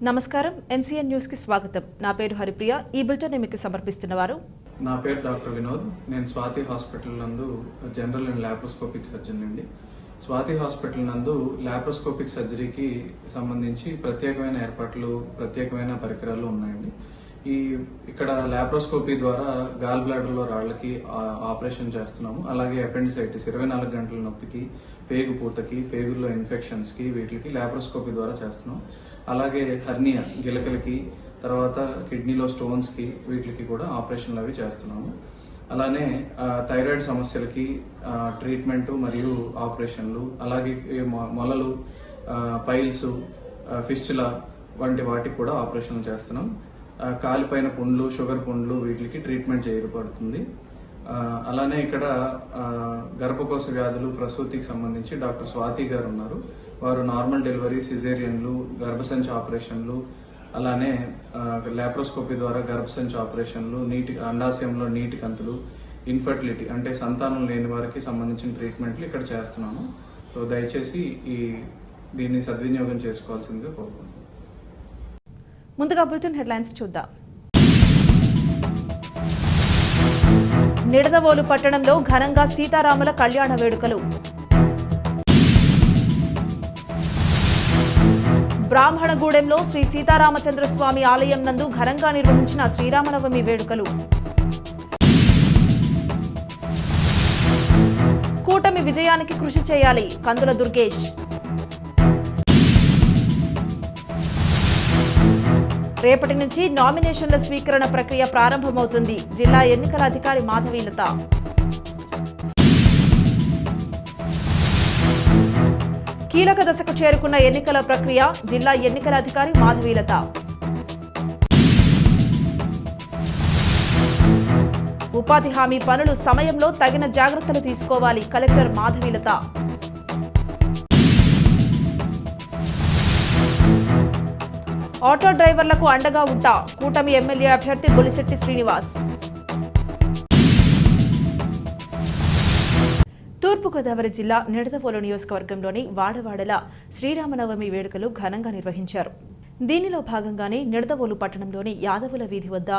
నమస్కారం, NCN news కి స్వాగతం. నా పేరు హరిప్రియ. ఈ బులెటిన్ మీకు సమర్పిస్తున్నవారు నా పేరు డాక్టర్ వినోద్. నేను స్వాతి హాస్పిటల్ నందు జనరల్ అండ్ లాప్రోస్కోపిక్ సర్జన్ అండి. స్వాతి హాస్పిటల్ నందు లాప్రోస్కోపిక్ సర్జరీకి సంబంధించి ప్రత్యేకమైన ఏర్పాట్లు, ప్రత్యేకమైన పరికరాలు ఉన్నాయండి. ఇక్కడ లాప్రోస్కోపీ ద్వారా గాల్ బ్లాడర్లో రాళ్లకి ఆపరేషన్ చేస్తున్నాము. అలాగే అపెండిసైటిస్ 24 గంటల నొప్పికి, పేగు పూతకి, పేగుల్లో ఇన్ఫెక్షన్స్కి వీటికి లాప్రోస్కోపీ ద్వారా చేస్తున్నాం. అలాగే హర్నియా గిలకలకి, తర్వాత కిడ్నీలో స్టోన్స్కి వీటికి కూడా ఆపరేషన్లు అవి చేస్తున్నాము. అలానే థైరాయిడ్ సమస్యలకి ట్రీట్మెంటు మరియు ఆపరేషన్లు, అలాగే మొలలు, పైల్స్, ఫిస్చులా వంటి వాటికి కూడా ఆపరేషన్లు చేస్తున్నాం. కాలిపైన పుండ్లు, షుగర్ పుండ్లు వీటికి ట్రీట్మెంట్ చేయబడుతుంది. అలానే ఇక్కడ గర్భకోశ వ్యాధులు, ప్రసూతికి సంబంధించి డాక్టర్ స్వాతి గారు ఉన్నారు. వారు నార్మల్ డెలివరీ, సిజేరియన్లు, గర్భసంచి ఆపరేషన్లు, అలానే లాప్రోస్కోపీ ద్వారా గర్భసంచి ఆపరేషన్లు, అండాశయంలో నీటి కంతులు, ఇన్ఫర్టిలిటీ అంటే సంతానం లేని వారికి సంబంధించిన ట్రీట్మెంట్లు ఇక్కడ చేస్తున్నాము. సో దయచేసి దీన్ని సద్వినియోగం చేసుకోవాల్సిందిగా కోరుకుంటున్నాను. ముందుగా బులెటిన్ హెడ్లైన్స్ చూద్దాం. నిడదవోలు పట్టణంలో ఘనంగా సీతారాముల కళ్యాణ వేడుకలు. బ్రాహ్మణగూడెంలో శ్రీ సీతారామచంద్రస్వామి ఆలయం నందు ఘనంగా నిర్వహించిన శ్రీరామనవమి వేడుకలు. కూటమి విజయానికి కృషి చేయాలి, కందుల దుర్గేష్. రేపటి నుంచి నామినేషన్ల స్వీకరణ ప్రక్రియ ప్రారంభమవుతుంది, జిల్లా ఎన్నికల అధికారి మాధవీలత. కీలక దశకు చేరుకున్న ఎన్నికల ప్రక్రియ, జిల్లా ఎన్నికల అధికారి మాధవీలత. ఉపాధి హామీ పనులు సమయంలో తగిన జాగ్రత్తలు తీసుకోవాలి, కలెక్టర్ మాధవీలత. ఆటో డ్రైవర్లకు అండగా ఉంటా, కూటమి ఎమ్మెల్యే అభ్యర్థి బొలిశెట్టి శ్రీనివాస్. తూర్పుగోదావరి జిల్లా నిడదవోలు నియోజకవర్గంలోని వాడవాడల శ్రీరామనవమి వేడుకలు ఘనంగా నిర్వహించారు. దీనిలో భాగంగానే నిడదవోలు పట్టణంలోని యాదవుల వీధి వద్ద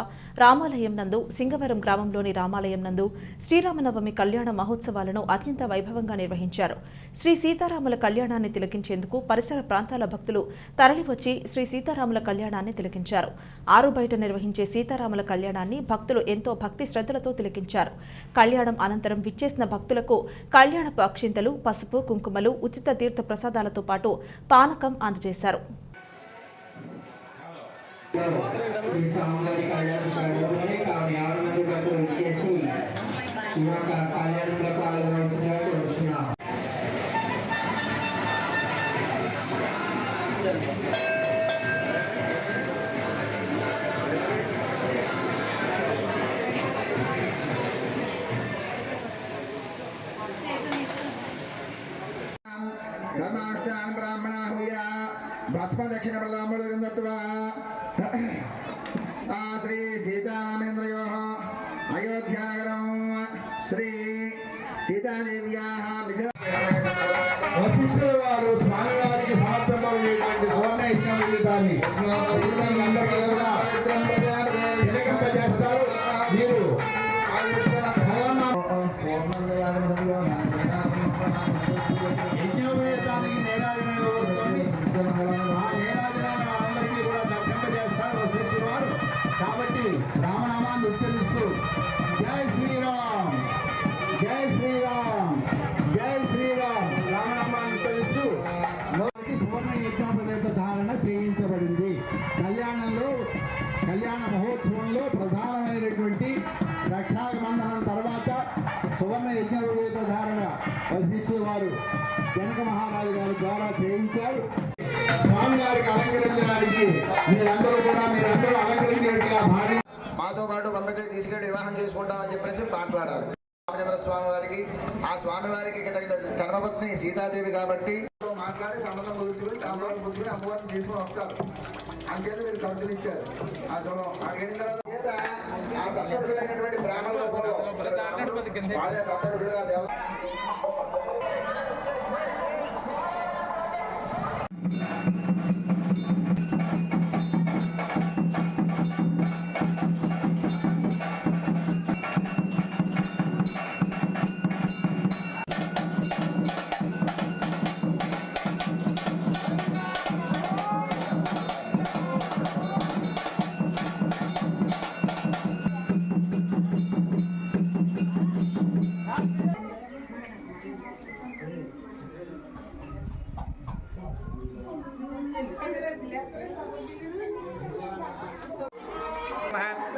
రామాలయం నందు, సింగవరం గ్రామంలోని రామాలయం నందు శ్రీరామనవమి కళ్యాణ మహోత్సవాలను అత్యంత వైభవంగా నిర్వహించారు. శ్రీ సీతారాముల కళ్యాణాన్ని తిలకించేందుకు పరిసర ప్రాంతాల భక్తులు తరలివచ్చి శ్రీ సీతారాముల కళ్యాణాన్ని తిలకించారు. ఆరు బయట నిర్వహించే సీతారాముల కళ్యాణాన్ని భక్తులు ఎంతో భక్తి శ్రద్ధలతో తిలకించారు. కళ్యాణం అనంతరం విచ్చేసిన భక్తులకు కళ్యాణపు అక్షింతలు, పసుపు, కుంకుమలు, ఉచిత తీర్థ ప్రసాదాలతో పాటు పానకం అందజేశారు. దక్షిణ శ్రీ సీతారామేంద్రయో అయోధ్యానగరం శ్రీ సీతాదేవ్యాః వశిష్ఠుల వారు స్వామివారికి సమర్పింపబడినటువంటి సువర్ణ యజ్ఞ విధాన్ని చేస్తారు. మీరు యజ్ఞోపేతానికి నేరాజనం ఇవ్వబడుతోంది. ఆ నేరాజనాన్ని అందరికీ కూడా దర్శింపజేస్తారు వశిష్ఠుల వారు. కాబట్టి రామనామాన్ని ఉచ్చరిస్తూ జై శ్రీరామ్, జై శ్రీరామ్, జై శ్రీరామ్ రామనామాన్ని ఉచ్చరిస్తూ మాతో పాటు పంపితే తీసుకెళ్లి వివాహం చేసుకుంటామని చెప్పేసి మాట్లాడాలి. రామచంద్ర స్వామి వారికి ఆ స్వామి వారికి తగిన ధర్మపత్ని సీతాదేవి కాబట్టి మాట్లాడి సంబంధం కుదుర్చుకొని తాంబూలం పుచ్చుకొని అమ్మవారిని తీసుకొని వస్తారు. అంచేత మీరు ఖర్చులు ఇచ్చారు. ఆ తర్వాత ఆ సప్తరుషులైనటువంటి బ్రాహ్మణ రూపంలో వాళ్ళే సప్తరుషులుగా దేవ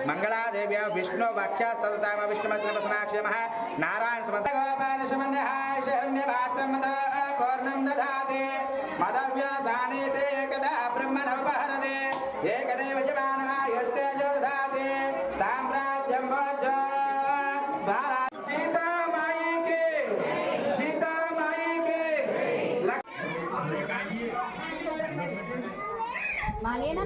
मंगलादेव्या विष्णु वक्षस्थलताम विष्णुमस्त्रवसनाक्षमः नारायण समन्त गोपाल शमन्यः शरण्यभात्रं मद पूर्णं दधाते मदव्यासानेते एकदा ब्रह्मणोपहरते एकदैव जमानः यस्ते जो दधाते साम्राज्यं भोजो सारा सीता माई के Malena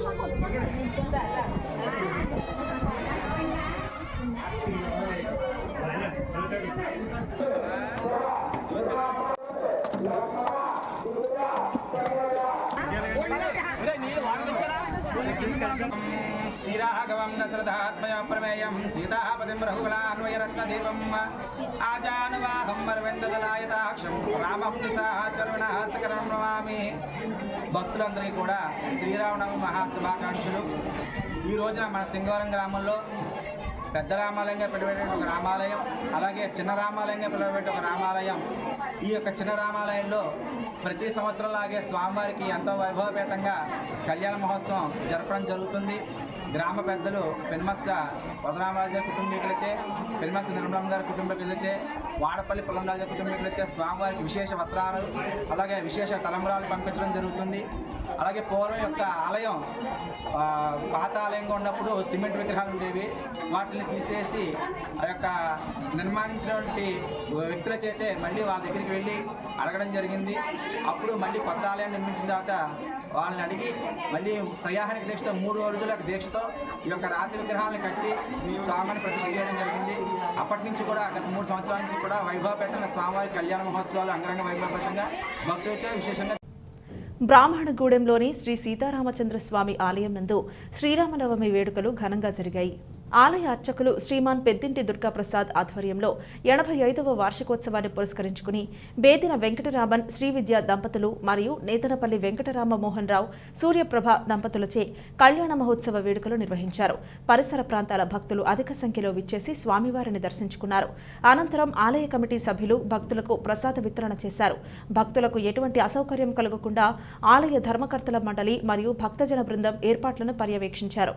श्रीराघवं दशरथात्मया प्रमेयं सीतापतिं रघुकुलान्वयरत्नदीपम् आजानुवाहं अरविन्ददलायताक्षं रामं निशाचरविनाशकरं नमामि. భక్తులందరికీ కూడా శ్రీరామనవమి మహాశుభాకాంక్షలు. ఈ రోజున మన సింగవరం గ్రామంలో పెద్ద రామాలయంగా పిలువబడే ఒక రామాలయం, అలాగే చిన్న రామాలయంగా పిలువబడే ఒక రామాలయం. ఈ యొక్క చిన్న రామాలయంలో ప్రతి సంవత్సరంలాగే స్వామివారికి ఎంతో వైభవపేతంగా కళ్యాణ మహోత్సవం జరపడం జరుగుతుంది. గ్రామ పెద్దలు పెన్మస్త వదరామరాజు గారి కుటుంబీకులచే, పెన్మస్త నిర్మలం గారి కుటుంబీకులచే, వాడపల్లి పొలంరాజు గారి కుటుంబీకులచే స్వామివారికి విశేష వస్త్రాలు అలాగే విశేష తలంబరాలు పంపించడం జరుగుతుంది. అలాగే పూర్వం యొక్క ఆలయం పాత ఆలయంగా ఉన్నప్పుడు సిమెంట్ విగ్రహాలు ఉండేవి. వాటిని తీసేసి ఆ యొక్క నిర్మాణించినటువంటి వ్యక్తుల చేతే మళ్ళీ వాళ్ళ దగ్గరికి వెళ్ళి అడగడం జరిగింది. అప్పుడు మళ్ళీ కొత్త ఆలయం నిర్మించిన తర్వాత వాళ్ళని అడిగి మళ్ళీ త్రయాహనిక దీక్షతో 3 రోజుల దీక్షతో ఈ యొక్క రాతి విగ్రహాలను కట్టి స్వామిని ప్రతిష్ఠ చేయడం జరిగింది. అప్పటి నుంచి కూడా గత 3 సంవత్సరాల నుంచి కూడా వైభవపేతంగా స్వామివారి కళ్యాణ మహోత్సవాలు అంగరంగ వైభవపేతంగా భక్తులైతే విశేషంగా. బ్రాహ్మణగూడెంలోని శ్రీ సీతారామచంద్ర స్వామి ఆలయం నందు శ్రీరామనవమి వేడుకలు ఘనంగా జరిగాయి. ఆలయ అర్చకులు శ్రీమాన్ పెద్దింటి దుర్గాప్రసాద్ ఆధ్వర్యంలో 85వ వార్షికోత్సవాన్ని పురస్కరించుకుని బేదిన వెంకటరామన్ శ్రీవిద్య దంపతులు మరియు నేతనపల్లి వెంకటరామ మోహన్ రావు సూర్యప్రభ దంపతులచే కళ్యాణ మహోత్సవ వేడుకలు నిర్వహించారు. పరిసర ప్రాంతాల భక్తులు అధిక సంఖ్యలో విచ్చేసి స్వామివారిని దర్శించుకున్నారు. అనంతరం ఆలయ కమిటీ సభ్యులు భక్తులకు ప్రసాద వితరణ చేశారు. భక్తులకు ఎటువంటి అసౌకర్యం కలగకుండా ఆలయ ధర్మకర్తల మండలి మరియు భక్తజన బృందం ఏర్పాట్లను పర్యవేక్షించారు.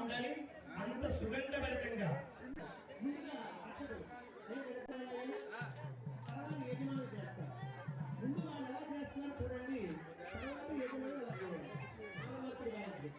ఉండాలి, అంత సుగంధభరితంగా. ముందుగా అచ్చడు యజమానులు చేస్తారు. ముందు వాళ్ళు ఎలా చేస్తున్నారు చూడండి, తర్వాత యజమానులు ఎలా చేయాలి.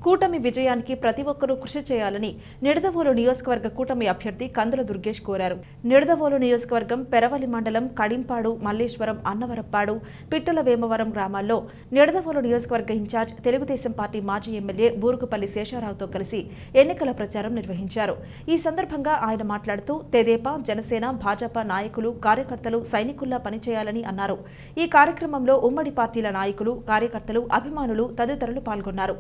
కూటమి విజయానికి ప్రతి ఒక్కరూ కృషి చేయాలని నిడదవోలు నియోజకవర్గ కూటమి అభ్యర్థి కందుల దుర్గేష్ కోరారు. నిడదవోలు నియోజకవర్గం పెరవలి మండలం కడింపాడు, మల్లేశ్వరం, అన్నవరప్పాడు, పిట్టల వేమవరం గ్రామాల్లో నిడదవోలు నియోజకవర్గ ఇన్ఛార్జ్ తెలుగుదేశం పార్టీ మాజీ ఎమ్మెల్యే బూరుగుపల్లి శేషారావుతో కలిసి ఎన్నికల ప్రచారం నిర్వహించారు. ఈ సందర్భంగా ఆయన మాట్లాడుతూ తెదేపా, జనసేన, భాజపా నాయకులు, కార్యకర్తలు సైనికుల్లా పనిచేయాలని అన్నారు. ఈ కార్యక్రమంలో ఉమ్మడి పార్టీల నాయకులు, కార్యకర్తలు, అభిమానులు తదితరులు పాల్గొన్నారు.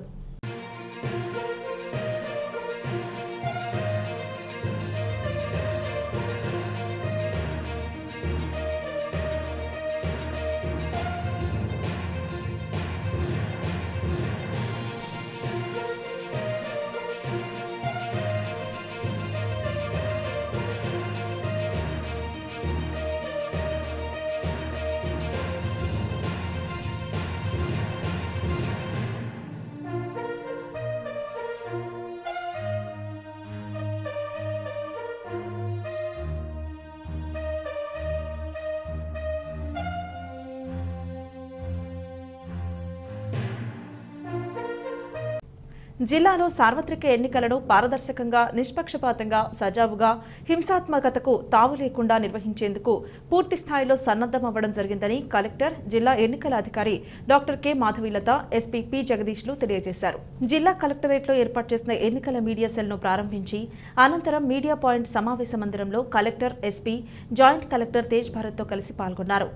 జిల్లాలో సార్వత్రిక ఎన్నికలను పారదర్శకంగా, నిష్పక్షపాతంగా, సజావుగా, హింసాత్మకతకు తావు లేకుండా నిర్వహించేందుకు పూర్తి స్థాయిలో సన్నద్దమవ్వడం జరిగిందని కలెక్టర్, జిల్లా ఎన్నికల అధికారి doctor K Madhavilatha, SP P జగదీష్లు తెలియజేశారు. జిల్లా కలెక్టరేట్లో ఏర్పాటు చేసిన ఎన్నికల మీడియా సెల్ను ప్రారంభించి అనంతరం మీడియా పాయింట్ సమావేశ మందిరంలో collector, SP, joint collector Tej భారత్తో కలిసి పాల్గొన్నారు.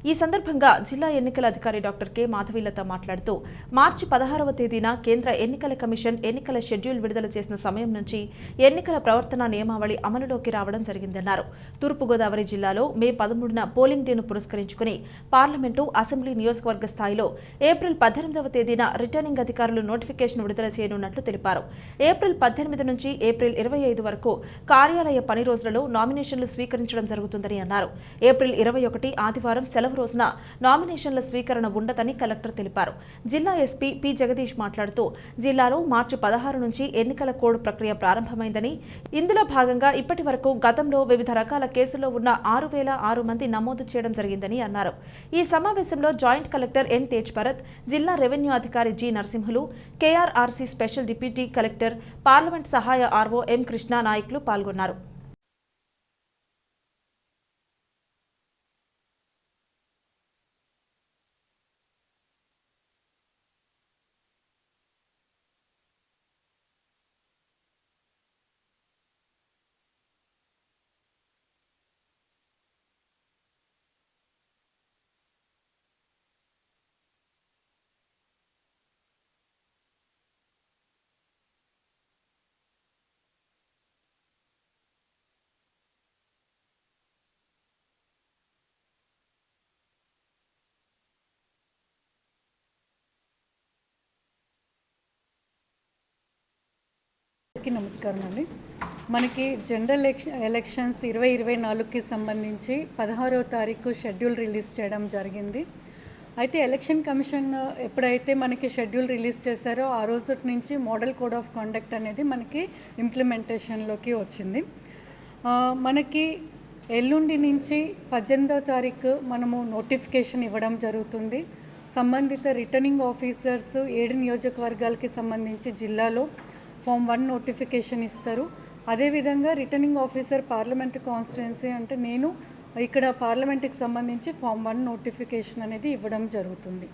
ఈ సందర్భంగా జిల్లా ఎన్నికల అధికారి డాక్టర్ కె మాధవీలత మాట్లాడుతూ మార్చి 16వ తేదీన కేంద్ర ఎన్నికల కమిషన్ ఎన్నికల షెడ్యూల్ విడుదల చేసిన సమయం నుంచి ఎన్నికల ప్రవర్తన నియమావళి అమలులోకి రావడం జరిగిందన్నారు. తూర్పుగోదావరి జిల్లాలో మే 13న పోలింగ్ డేను పురస్కరించుకుని పార్లమెంటు, అసెంబ్లీ నియోజకవర్గ స్థాయిలో ఏప్రిల్ 18వ తేదీన రిటర్నింగ్ అధికారులు నోటిఫికేషన్ విడుదల చేయనున్నట్లు తెలిపారు. ఏప్రిల్ 18 నుంచి ఏప్రిల్ 25 వరకు కార్యాలయ పని రోజులలో నామినేషన్లు స్వీకరించడం జరుగుతుందని అన్నారు. ఏప్రిల్ 21 ఆదివారం సెలవు రోజున నామినేషన్ల స్వీకరణ ఉండదని కలెక్టర్ తెలిపారు. జిల్లా ఎస్పీ పి జగదీష్ మాట్లాడుతూ జిల్లాలో మార్చి 16 నుంచి ఎన్నికల కోడ్ ప్రక్రియ ప్రారంభమైందని, ఇందులో భాగంగా ఇప్పటి వరకు గతంలో వివిధ రకాల కేసుల్లో ఉన్న 6,006 మంది నమోదు చేయడం జరిగిందని అన్నారు. ఈ సమావేశంలో joint collector N Tej Bharat, జిల్లా రెవెన్యూ అధికారి G Narasimhulu, KRRC special deputy collector, parliament సహాయ ఆర్వో ఎం కృష్ణ నాయకులు పాల్గొన్నారు. నమస్కారం అండి. మనకి జనరల్ ఎలక్షన్స్ 2024కి సంబంధించి 16వ తారీఖు షెడ్యూల్ రిలీజ్ చేయడం జరిగింది. అయితే ఎలక్షన్ కమిషన్ ఎప్పుడైతే మనకి షెడ్యూల్ రిలీజ్ చేశారో ఆ రోజు నుంచి మోడల్ కోడ్ ఆఫ్ కాండక్ట్ అనేది మనకి ఇంప్లిమెంటేషన్లోకి వచ్చింది. మనకి ఎల్లుండి నుంచి 18వ తారీఖు మనము నోటిఫికేషన్ ఇవ్వడం జరుగుతుంది. సంబంధిత రిటర్నింగ్ ఆఫీసర్స్ 7 నియోజకవర్గాలకి సంబంధించి జిల్లాలో ఫామ్ 1 నోటిఫికేషన్ ఇస్తారు. అదేవిధంగా రిటర్నింగ్ ఆఫీసర్ పార్లమెంట్ కాన్స్టిట్యుయెన్సీ అంటే నేను ఇక్కడ పార్లమెంట్కి సంబంధించి ఫామ్ 1 నోటిఫికేషన్ అనేది ఇవ్వడం జరుగుతుంది.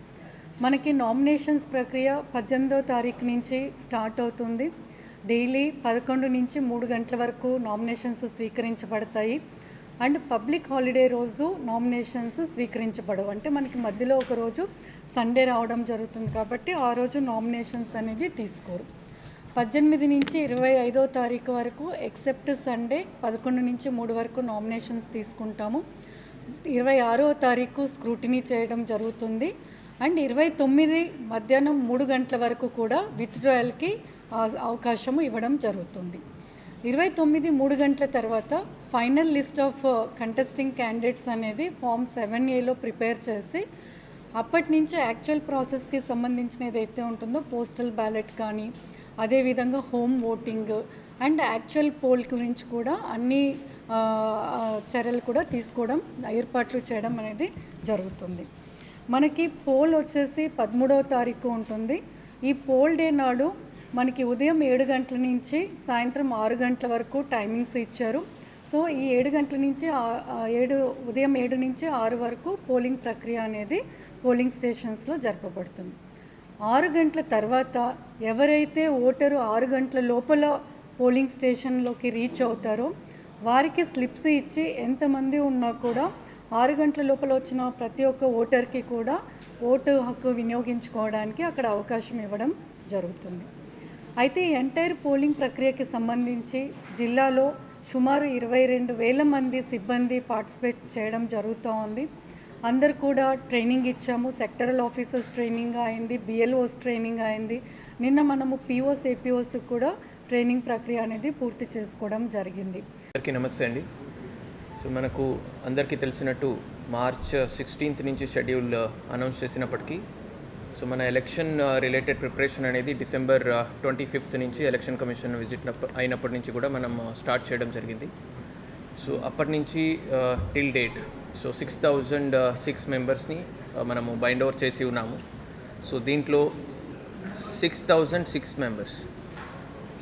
మనకి నామినేషన్స్ ప్రక్రియ 18వ తారీఖు నుంచి స్టార్ట్ అవుతుంది. డైలీ 11 నుంచి 3 గంటల వరకు నామినేషన్స్ స్వీకరించబడతాయి. అండ్ పబ్లిక్ హాలిడే రోజు నామినేషన్స్ స్వీకరించబడవు. అంటే మనకి మధ్యలో ఒక రోజు సండే రావడం జరుగుతుంది కాబట్టి ఆ రోజు నామినేషన్స్ అనేది తీసుకోరు. 18 నుంచి 25వ తారీఖు వరకు ఎక్సెప్ట్ సండే 11 నుంచి 3 వరకు నామినేషన్స్ తీసుకుంటాము. 26వ తారీఖు స్క్రూటినీ చేయడం జరుగుతుంది. అండ్ 29 మధ్యాహ్నం 3 గంటల వరకు కూడా విత్డ్రాయల్కి అవకాశము ఇవ్వడం జరుగుతుంది. 29 3 గంటల తర్వాత final list of contesting candidates అనేది ఫామ్ 7Aలో ప్రిపేర్ చేసి అప్పటి నుంచి యాక్చువల్ ప్రాసెస్కి సంబంధించిన ఏదైతే ఉంటుందో పోస్టల్ బ్యాలెట్ కానీ అదేవిధంగా home voting and actual poll గురించి కూడా అన్ని చర్యలు కూడా తీసుకోవడం ఏర్పాట్లు చేయడం అనేది జరుగుతుంది. మనకి పోల్ వచ్చేసి 13వ తారీఖు ఉంటుంది. ఈ పోల్ డే నాడు మనకి ఉదయం 7 గంటల నుంచి సాయంత్రం 6 గంటల వరకు టైమింగ్స్ ఇచ్చారు. సో ఈ 7 గంటల నుంచి ఉదయం 7 నుంచి 6 వరకు పోలింగ్ ప్రక్రియ అనేది పోలింగ్ స్టేషన్స్లో జరపబడుతుంది. 6 గంటల తర్వాత ఎవరైతే ఓటరు 6 గంటల లోపల పోలింగ్ స్టేషన్లోకి రీచ్ అవుతారో వారికి స్లిప్స్ ఇచ్చి ఎంతమంది ఉన్నా కూడా 6 గంటల లోపల వచ్చిన ప్రతి ఒక్క ఓటర్కి కూడా ఓటు హక్కు వినియోగించుకోవడానికి అక్కడ అవకాశం ఇవ్వడం జరుగుతుంది. అయితే ఈ ఎంటైర్ పోలింగ్ ప్రక్రియకి సంబంధించి జిల్లాలో సుమారు 22,000 మంది సిబ్బంది పార్టిసిపేట్ చేయడం జరుగుతూ ఉంది. అందరు కూడా ట్రైనింగ్ ఇచ్చాము. సెక్టరల్ ఆఫీసర్స్ ట్రైనింగ్ అయింది, BLOస్ ట్రైనింగ్ అయింది. నిన్న మనము POs, APOస్ కూడా ట్రైనింగ్ ప్రక్రియ అనేది పూర్తి చేసుకోవడం జరిగింది. అందరికీ నమస్తే అండి. సో మనకు అందరికీ తెలిసినట్టు మార్చ్ 16 నుంచి షెడ్యూల్ అనౌన్స్ చేసినప్పటికీ సో మన ఎలక్షన్ రిలేటెడ్ ప్రిపరేషన్ అనేది డిసెంబర్ 25 నుంచి ఎలక్షన్ కమిషన్ విజిట్ అయినప్పటి నుంచి కూడా మనం స్టార్ట్ చేయడం జరిగింది. సో అప్పటి నుంచి టిల్ డేట్ సో 6,006 మెంబర్స్ని మనము బైండ్ ఓవర్ చేసి ఉన్నాము. సో దీంట్లో 6,006 members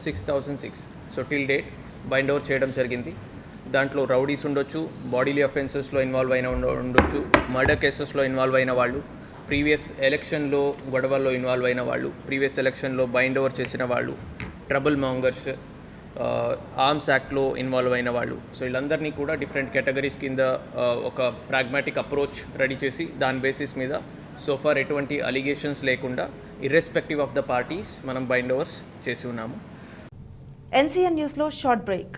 6,006 so till date bind over చేయడం జరిగింది. దాంట్లో రౌడీస్ ఉండొచ్చు, బాడీలీ అఫెన్సెస్లో ఇన్వాల్వ్ అయిన ఉండొచ్చు, మర్డర్ కేసెస్లో ఇన్వాల్వ్ అయిన వాళ్ళు, ప్రీవియస్ ఎలక్షన్లో గొడవల్లో ఇన్వాల్వ్ అయిన వాళ్ళు, ప్రీవియస్ ఎలక్షన్లో బైండ్ ఓవర్ చేసిన వాళ్ళు, ట్రబుల్ మాంగర్స్, ఆర్మ్స్ యాక్ట్లో ఇన్వాల్వ్ అయిన వాళ్ళు. సో వీళ్ళందరినీ కూడా డిఫరెంట్ కేటగిరీస్ కింద ఒక ప్రాగ్మాటిక్ అప్రోచ్ రెడీ చేసి దాని బేసిస్ మీద సోఫార్ ఎటువంటి అలిగేషన్స్ లేకుండా ఇర్రెస్పెక్టివ్ ఆఫ్ ద పార్టీస్ మనం బైండ్ ఓవర్స్ చేసి ఉన్నాము. NCN న్యూస్లో short break.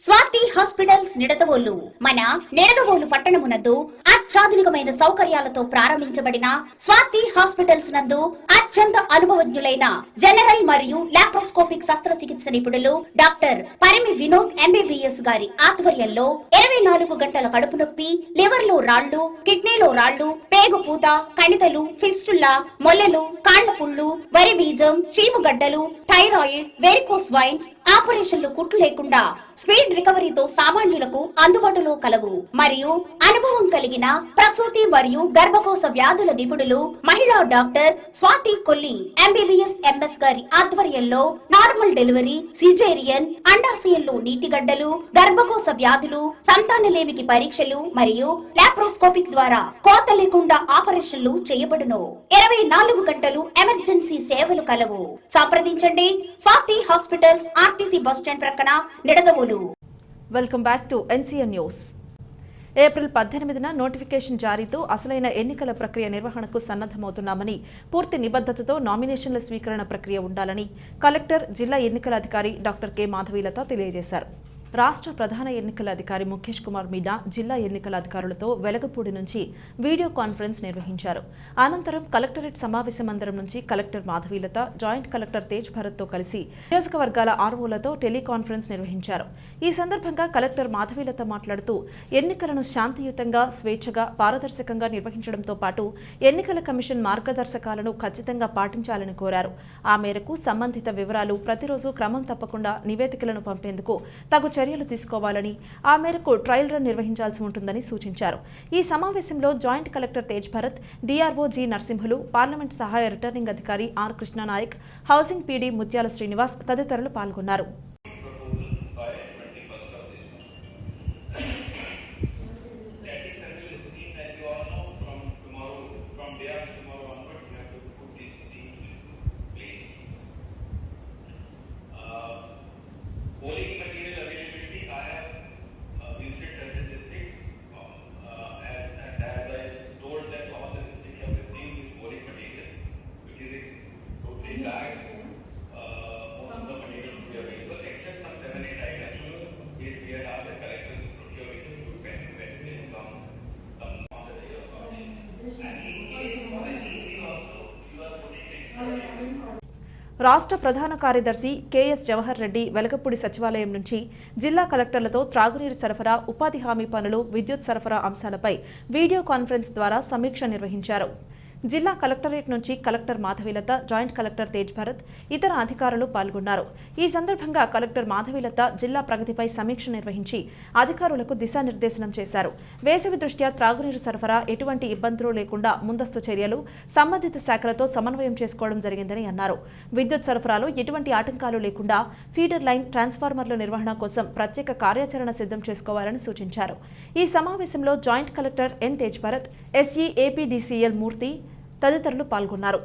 Swathi hospitals Nidadavolu మన నిడదవోలు పట్టణమునందు అత్యాధునికమైన సౌకర్యాలతో ప్రారంభించబడిన స్వాతి హాస్పిటల్స్ నందు అత్యంత అనుభవజ్ఞులైన జనరల్ మరియు లాప్రోస్కోపిక్ శస్త్రచికిత్స నిపుణులు డాక్టర్ పరిమి వినోద్ MBBS గారి ఆధ్వర్యంలో 24 గంటల కడుపు నొప్పి, లివర్ లో రాళ్లు, కిడ్నీలో రాళ్లు, పేగు పూత, కణితలు, ఫిస్టుల్లా, మొల్లలు, కాళ్ల పుళ్ళు, వరి బీజం, చీముగడ్డలు, థైరాయిడ్, వెరికోస్ వైన్స్ ఆపరేషన్లు కుట్లు లేకుండా స్పీడ్ రికవరీతో సామాన్యులకు అందుబాటులో కలవు. మరియు అనుభవం కలిగిన ప్రసూతి మరియు గర్భకోశ వ్యాధుల నిపుణులు మహిళా doctor Swathi Kolli MBBS MS గారి ఆధ్వర్యంలో నార్మల్ డెలివరీ, సిజేరియన్, అండాశయంలో నీటిగడ్డలు, గర్భకోశ వ్యాధులు, సంతానలేమికి పరీక్షలు మరియు లాప్రోస్కోపిక్ ద్వారా కోత లేకుండా ఆపరేషన్లు చేయబడును. 24 గంటలు ఎమర్జెన్సీ సేవలు కలవు. సంప్రదించండి Swathi hospitals, RTC bus stand ప్రక్కన, Nidadavolu. Welcome back to NCN news. April 18న నోటిఫికేషన్ జారీతో అసలైన ఎన్నికల ప్రక్రియ నిర్వహణకు సన్నద్దమవుతున్నామని, పూర్తి నిబద్ధతతో నామినేషన్ల స్వీకరణ ప్రక్రియ ఉండాలని కలెక్టర్, జిల్లా ఎన్నికల అధికారి డాక్టర్ K మాధవీలత తెలియజేశారు. రాష్ట్ర ప్రధాన ఎన్నికల అధికారి ముఖేష్ కుమార్ మీనా జిల్లా ఎన్నికల అధికారులతో వెలగపూడి నుంచి వీడియో కాన్ఫరెన్స్ నిర్వహించారు. అనంతరం కలెక్టరేట్ సమావేశ మందిరం నుంచి collector Madhavilatha, joint collector Tej భరత్తో కలిసి నియోజకవర్గాల ROలతో టెలికాన్ఫరెన్స్ నిర్వహించారు. ఈ సందర్భంగా కలెక్టర్ మాధవీలత మాట్లాడుతూ ఎన్నికలను శాంతియుతంగా, స్వేచ్ఛగా, పారదర్శకంగా నిర్వహించడంతో పాటు ఎన్నికల కమిషన్ మార్గదర్శకాలను ఖచ్చితంగా పాటించాలని కోరారు. ఆ మేరకు సంబంధిత వివరాలు ప్రతిరోజు క్రమం తప్పకుండా నివేదికలను పంపేందుకు తగు చర్యలు తీసుకోవాలని, ఆ మేరకు ట్రయల్ రన్ నిర్వహించాల్సి ఉంటుందని సూచించారు. ఈ సమావేశంలో joint collector Tej Bharat, DRO G Narasimhulu, parliament సహాయ రిటర్నింగ్ అధికారి R కృష్ణనాయక్, హౌసింగ్ PD ముత్యాల శ్రీనివాస్ తదితరులు పాల్గొన్నారు. రాష్ట్ర ప్రధాన కార్యదర్శి కెఎస్ జవహర్ రెడ్డి వెలగపూడి సచివాలయం నుంచి జిల్లా కలెక్టర్లతో త్రాగునీరు సరఫరా, ఉపాధి హామీ పనులు, విద్యుత్ సరఫరా అంశాలపై వీడియో కాన్ఫరెన్స్ ద్వారా సమీక్ష నిర్వహించారు. జిల్లా కలెక్టరేట్ నుంచి collector Madhavilatha, joint collector Tej Bharat, ఇతర అధికారులు పాల్గొన్నారు. ఈ సందర్భంగా కలెక్టర్ మాధవీలత జిల్లా ప్రగతిపై సమీక్ష నిర్వహించి అధికారులకు దిశానిర్దేశనం చేశారు. వేసవి దృష్ట్యా త్రాగునీరు సరఫరా ఎటువంటి ఇబ్బందులు లేకుండా ముందస్తు చర్యలు సంబంధిత శాఖలతో సమన్వయం చేసుకోవడం జరిగిందని అన్నారు. విద్యుత్ సరఫరాలో ఎటువంటి ఆటంకాలు లేకుండా ఫీడర్ లైన్, ట్రాన్స్ఫార్మర్ల నిర్వహణ కోసం ప్రత్యేక కార్యాచరణ సిద్ధం చేసుకోవాలని సూచించారు. ఈ సమావేశంలో joint collector N Tej Bharath, SE APDCL Murthy తదితరులు పాల్గొన్నారు.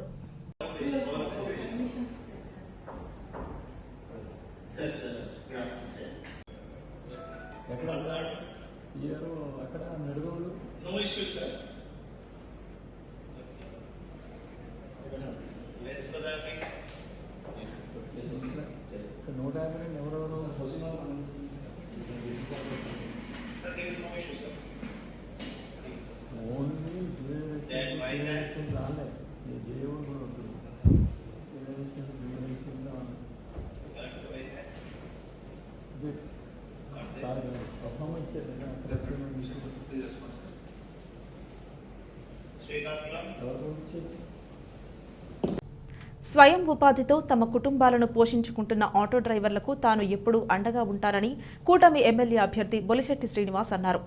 స్వయం ఉపాధితో తమ కుటుంబాలను పోషించుకుంటున్న ఆటో డ్రైవర్లకు తాను ఎప్పుడూ అండగా ఉంటానని కూటమి ఎమ్మెల్యే అభ్యర్థి బొలిశెట్టి శ్రీనివాస్ అన్నారు.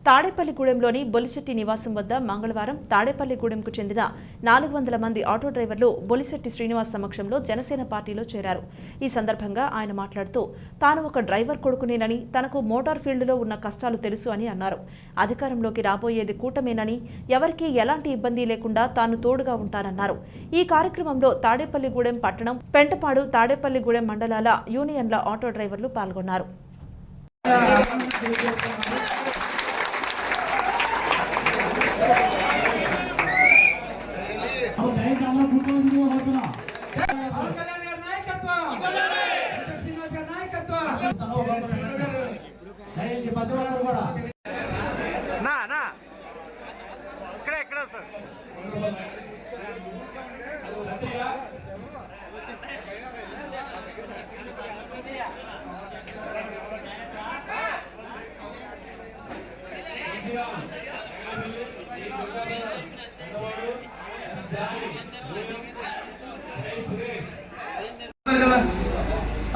తాడేపల్లిగూడెంలోని బొలిశెట్టి నివాసం వద్ద మంగళవారం తాడేపల్లిగూడెంకు చెందిన 400 మంది ఆటో డ్రైవర్లు బొలిశెట్టి శ్రీనివాస్ సమక్షంలో జనసేన పార్టీలో చేరారు. ఈ సందర్భంగా ఆయన మాట్లాడుతూ తాను ఒక డ్రైవర్ కొడుకునేనని, తనకు మోటార్ ఫీల్డ్లో ఉన్న కష్టాలు తెలుసు అని అన్నారు. అధికారంలోకి రాబోయేది కూటమేనని, ఎవరికీ ఎలాంటి ఇబ్బంది లేకుండా తాను తోడుగా ఉంటానన్నారు. ఈ కార్యక్రమంలో తాడేపల్లిగూడెం పట్టణం, పెంటపాడు, తాడేపల్లిగూడెం మండలాల యూనియన్ల ఆటో డ్రైవర్లు పాల్గొన్నారు.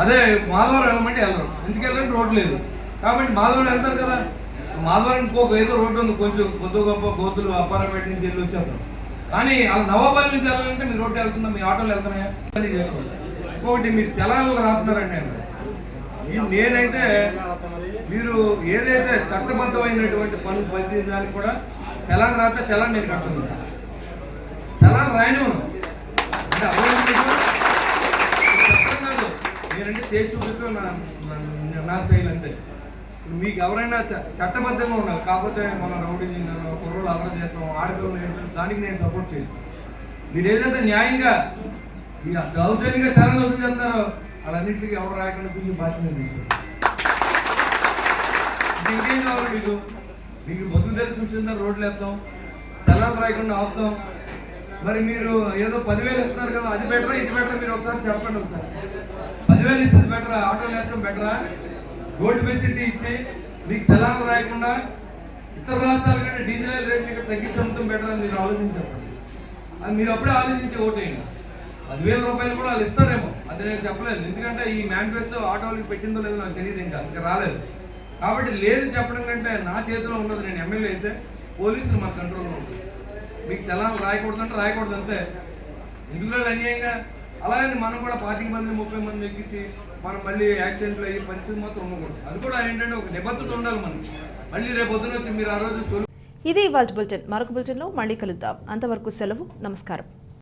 అదే మాధవరం వెళ్ళమంటే వెళ్ళరు, ఎందుకు వెళ్ళంటే రోడ్డు లేదు కాబట్టి మాధవరం వెళ్తారు కదా. మాధవరానికి ఏదో రోడ్డు ఉంది, కొంచెం కొద్ది గొప్ప గోతులు అప్పారపేట నుంచి వెళ్ళి వచ్చేస్తాం. కానీ నవాబాద్ నుంచి వెళ్ళాలంటే మీ రోడ్డు వెళ్తుందా, మీ ఆటోలు వెళ్తున్నాయా చేసుకోండి. ఇంకొకటి మీరు చలాలు రాస్తున్నారండి. నేనైతే మీరు ఏదైతే చట్టబద్ధమైనటువంటి పనులు పనిచేయడానికి కూడా చలాన్ రాస్తే చలాన్ నేను కట్టుకున్నాను. చలాన్ రాయను అంటే నేనంటే చేసి చూపించడం నా స్టైల్ అంతే. మీకు ఎవరైనా చట్టబద్ధంగా ఉన్నారు, కాకపోతే మనం రౌడీ కుర్రోళ్ళు అలవాటు చేస్తాం, ఆడపిల్లలు, దానికి నేను సపోర్ట్ చేయను. మీరు ఏదైతే న్యాయంగా దౌర్జన్యంగా చలాన్ వసూలు చేస్తారో వాళ్ళన్నింటికి ఎవరు రాయకుండా కొంచెం బాధ్యత తీస్తారు. ఇంకేం కావాలి మీకు? మీకు బొద్దు దగ్గర చూసిందా రోడ్లు వేస్తాం, చలాన్ రాయకుండా ఆపుతాం. మరి మీరు ఏదో 10,000 ఇస్తున్నారు కదా, అది బెటరా ఇది బెటరా? మీరు ఒకసారి చెప్పండి. ఒకసారి 10,000 ఇచ్చేది బెటరా, ఆటోలు వేస్తాం బెటరా? రోడ్డు ఫెసిలిటీ ఇచ్చి మీకు చలాన్ రాయకుండా ఇతర రాష్ట్రాల కంటే డీజిల్ ఆయిల్ రేట్లు ఇక్కడ తగ్గించి అమ్ముతాం బెటర్ అని మీరు ఆలోచించండి. అది మీరు అప్పుడే ఆలోచించి ఓటేయండి. 10,000 రూపాయలు కూడా వాళ్ళు ఇస్తారేమో, అది నేను చెప్పలేదు. ఎందుకంటే ఈ మేనిఫెస్టో ఆటోలకు పెట్టిందో లేదో నాకు తెలియదు, ఇంకా రాలేదు. కాబట్టి లేదు చెప్పడం కంటే నా చేతిలో ఉండదు. నేను ఎమ్మెల్యే అయితే పోలీసులు మన కంట్రోల్లో ఉంటుంది. మీకు చలాన్ రాయకూడదు అంటే రాయకూడదు అంతే. ఇందులో అన్యాయంగా అలాగే మనం కూడా 25 మంది 30 మంది ఎక్కించి మనం మళ్ళీ యాక్సిడెంట్లు అయ్యే పరిస్థితి మాత్రం ఉండకూడదు. అది కూడా ఏంటంటే ఒక నిబద్ధత ఉండాలి మనం. మళ్ళీ రేపు పొద్దున వచ్చి మీరు ఆ రోజు ఇది ఇవాల్టి బులెటిన్. మరొక బులెటిన్లో మళ్ళీ కలుద్దాం. అంతవరకు సెలవు. నమస్కారం.